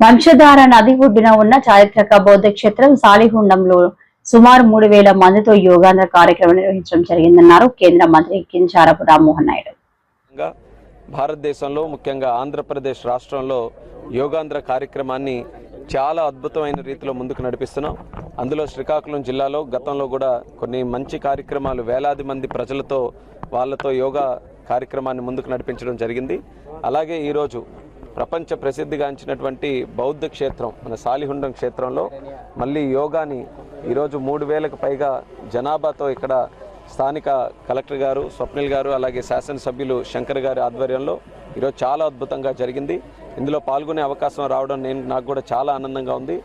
వంశధార నది ఒడ్డున ఉన్న చారిత్రక బౌద్ధ క్షేత్రం సాలిగుండంలో సుమారు 3000 మందితో యోగాంధ్ర కార్యక్రమం నిర్వహించడం జరిగిందన్నారు కేంద్ర మంత్రి కింజరాపు రామ్మోహన్ నాయుడు. భారతదేశంలో ముఖ్యంగా ఆంధ్రప్రదేశ్ రాష్ట్రంలో యోగాంధ్ర కార్యక్రమాన్ని చాలా అద్భుతమైన రీతిలో ముందుకు నడిపిస్తున్నాం. అందులో శ్రీకాకుళం జిల్లాలో గతంలో కూడా కొన్ని మంచి కార్యక్రమాలు వేలాది మంది ప్రజలతో వాళ్ళతో యోగా కార్యక్రమాన్ని ముందుకు నడిపించడం జరిగింది. అలాగే ఈరోజు ప్రపంచ ప్రసిద్ధిగాంచినటువంటి బౌద్ధ క్షేత్రం మన సాలిగుండం క్షేత్రంలో మళ్ళీ యోగాని ఈరోజు 3000కు పైగా జనాభాతో ఇక్కడ స్థానిక కలెక్టర్ గారు స్వప్నిల్ గారు అలాగే శాసనసభ్యులు శంకర్ గారి ఆధ్వర్యంలో ఈరోజు చాలా అద్భుతంగా జరిగింది. ఇందులో పాల్గొనే అవకాశం రావడం నాకు కూడా చాలా ఆనందంగా ఉంది.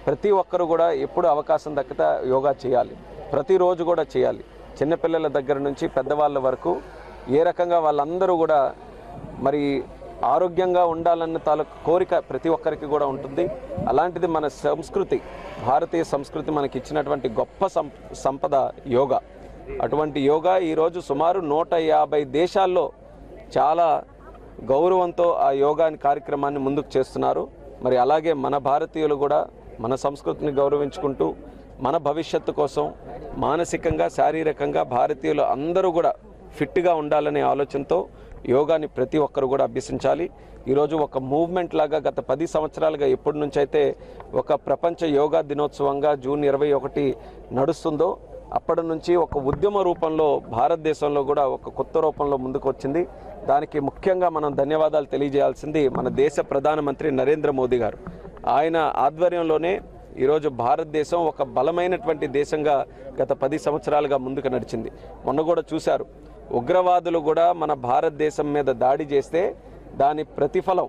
ప్రతి ఒక్కరు కూడా ఎప్పుడు అవకాశం దక్కితే యోగా చేయాలి, ప్రతిరోజు కూడా చేయాలి. చిన్నపిల్లల దగ్గర నుంచి పెద్దవాళ్ళ వరకు ఏ రకంగా వాళ్ళందరూ కూడా మరి ఆరోగ్యంగా ఉండాలన్న కోరిక ప్రతి ఒక్కరికి కూడా ఉంటుంది. అలాంటిది మన సంస్కృతి, భారతీయ సంస్కృతి మనకి ఇచ్చినటువంటి గొప్ప సంపద యోగా. అటువంటి యోగా ఈరోజు సుమారు 150 దేశాల్లో చాలా గౌరవంతో ఆ యోగాని కార్యక్రమాన్ని ముందుకు చేస్తున్నారు. మరి అలాగే మన భారతీయులు కూడా మన సంస్కృతిని గౌరవించుకుంటూ మన భవిష్యత్తు కోసం మానసికంగా శారీరకంగా భారతీయులు అందరూ కూడా ఫిట్గా ఉండాలనే ఆలోచనతో యోగాని ప్రతి ఒక్కరు కూడా అభ్యసించాలి. ఈరోజు ఒక మూవ్మెంట్ లాగా గత 10 సంవత్సరాలుగా ఎప్పటి నుంచి అయితే ఒక ప్రపంచ యోగా దినోత్సవంగా జూన్ 21 నడుస్తుందో అప్పటి నుంచి ఒక ఉద్యమ రూపంలో భారతదేశంలో కూడా ఒక కొత్త రూపంలో ముందుకు వచ్చింది. దానికి ముఖ్యంగా మనం ధన్యవాదాలు తెలియజేయాల్సింది మన దేశ ప్రధానమంత్రి నరేంద్ర మోదీ గారు. ఆయన ఆధ్వర్యంలోనే ఈరోజు భారతదేశం ఒక బలమైనటువంటి దేశంగా గత 10 సంవత్సరాలుగా ముందుకు నడిచింది. మొన్న కూడా చూశారు, ఉగ్రవాదులు కూడా మన భారతదేశం మీద దాడి చేస్తే దాని ప్రతిఫలం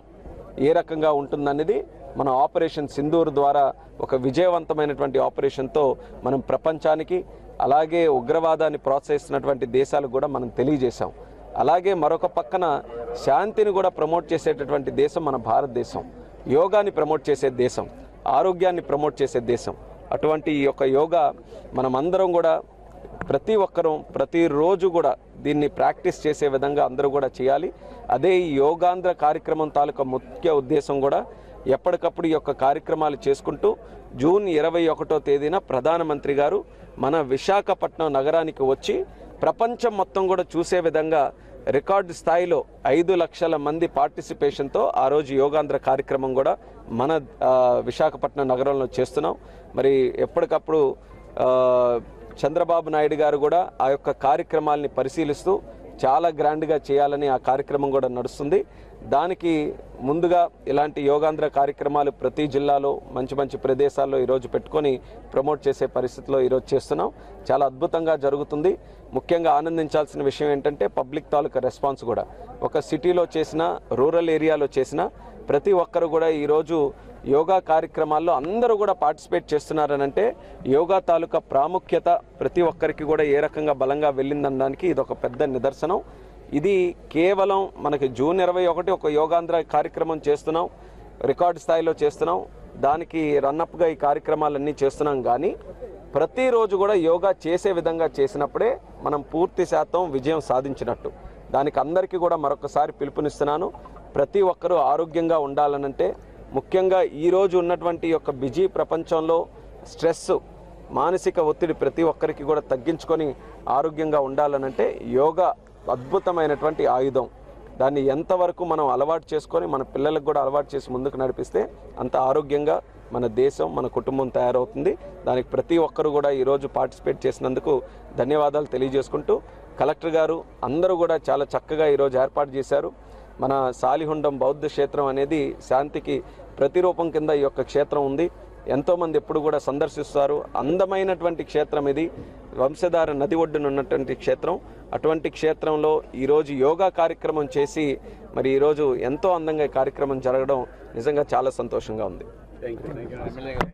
ఏ రకంగా ఉంటుందనేది మన ఆపరేషన్ సింధూర్ ద్వారా ఒక విజయవంతమైనటువంటి ఆపరేషన్తో మనం ప్రపంచానికి అలాగే ఉగ్రవాదాన్ని ప్రోత్సహిస్తున్నటువంటి దేశాలకు కూడా మనం తెలియజేశాం. అలాగే మరొక పక్కన శాంతిని కూడా ప్రమోట్ చేసేటటువంటి దేశం మన భారతదేశం, యోగాని ప్రమోట్ చేసే దేశం, ఆరోగ్యాన్ని ప్రమోట్ చేసే దేశం. అటువంటి ఈ యొక్క యోగా మనమందరం కూడా ప్రతి ఒక్కరూ ప్రతిరోజు కూడా దీన్ని ప్రాక్టీస్ చేసే విధంగా అందరూ కూడా చేయాలి. అదే ఈ యోగాంధ్ర కార్యక్రమం తాలూకా ముఖ్య ఉద్దేశం కూడా ఎప్పటికప్పుడు ఈ యొక్క కార్యక్రమాలు చేసుకుంటూ జూన్ 21వ తేదీన ప్రధానమంత్రి గారు మన విశాఖపట్నం నగరానికి వచ్చి ప్రపంచం మొత్తం కూడా చూసే విధంగా రికార్డు స్థాయిలో 5 లక్షల మంది పార్టిసిపేషన్తో ఆ రోజు యోగాంధ్ర కార్యక్రమం కూడా మన విశాఖపట్నం నగరంలో చేస్తున్నాం. మరి ఎప్పటికప్పుడు చంద్రబాబు నాయుడు గారు కూడా ఆ యొక్క కార్యక్రమాలని పరిశీలిస్తూ చాలా గ్రాండ్గా చేయాలని ఆ కార్యక్రమం కూడా నడుస్తుంది. దానికి ముందుగా ఇలాంటి యోగాంధ్ర కార్యక్రమాలు ప్రతి జిల్లాలో మంచి మంచి ప్రదేశాల్లో ఈరోజు పెట్టుకొని ప్రమోట్ చేసే పరిస్థితిలో ఈరోజు చేస్తున్నాం. చాలా అద్భుతంగా జరుగుతుంది. ముఖ్యంగా ఆనందించాల్సిన విషయం ఏంటంటే పబ్లిక్ తాలూకా రెస్పాన్స్ కూడా. ఒక సిటీలో చేసిన, రూరల్ ఏరియాలో చేసిన ప్రతి ఒక్కరు కూడా ఈరోజు యోగా కార్యక్రమాల్లో అందరూ కూడా పార్టిసిపేట్ చేస్తున్నారనంటే యోగా తాలూకా ప్రాముఖ్యత ప్రతి ఒక్కరికి కూడా ఏ రకంగా బలంగా వెళ్ళిందనడానికి ఇది ఒక పెద్ద నిదర్శనం. ఇది కేవలం మనకి జూన్ 21 ఒక యోగాంధ్ర కార్యక్రమం చేస్తున్నాం, రికార్డు స్థాయిలో చేస్తున్నాం, దానికి రన్నప్గా ఈ కార్యక్రమాలన్నీ చేస్తున్నాం. కానీ ప్రతిరోజు కూడా యోగా చేసే విధంగా చేసినప్పుడే మనం పూర్తి శాతం విజయం సాధించినట్టు. దానికి అందరికీ కూడా మరొకసారి పిలుపునిస్తున్నాను. ప్రతి ఒక్కరూ ఆరోగ్యంగా ఉండాలనంటే ముఖ్యంగా ఈరోజు ఉన్నటువంటి యొక్క బిజీ ప్రపంచంలో స్ట్రెస్, మానసిక ఒత్తిడి ప్రతి ఒక్కరికి కూడా తగ్గించుకొని ఆరోగ్యంగా ఉండాలనంటే యోగా అద్భుతమైనటువంటి ఆయుధం. దాన్ని ఎంతవరకు మనం అలవాటు చేసుకొని మన పిల్లలకు కూడా అలవాటు చేసి ముందుకు నడిపిస్తే అంత ఆరోగ్యంగా మన దేశం, మన కుటుంబం తయారవుతుంది. దానికి ప్రతి ఒక్కరు కూడా ఈరోజు పార్టిసిపేట్ చేసినందుకు ధన్యవాదాలు తెలియజేసుకుంటూ కలెక్టర్ గారు అందరూ కూడా చాలా చక్కగా ఈరోజు ఏర్పాటు చేశారు. మన సాలిగుండం బౌద్ధ క్షేత్రం అనేది శాంతికి ప్రతిరూపం కింద ఈ యొక్క క్షేత్రం ఉంది. ఎంతోమంది ఎప్పుడు కూడా సందర్శిస్తారు. అందమైనటువంటి క్షేత్రం ఇది, వంశధార నది ఒడ్డున ఉన్నటువంటి క్షేత్రం. అటువంటి క్షేత్రంలో ఈరోజు యోగా కార్యక్రమం చేసి మరి ఈరోజు ఎంతో అందంగా కార్యక్రమం జరగడం నిజంగా చాలా సంతోషంగా ఉంది.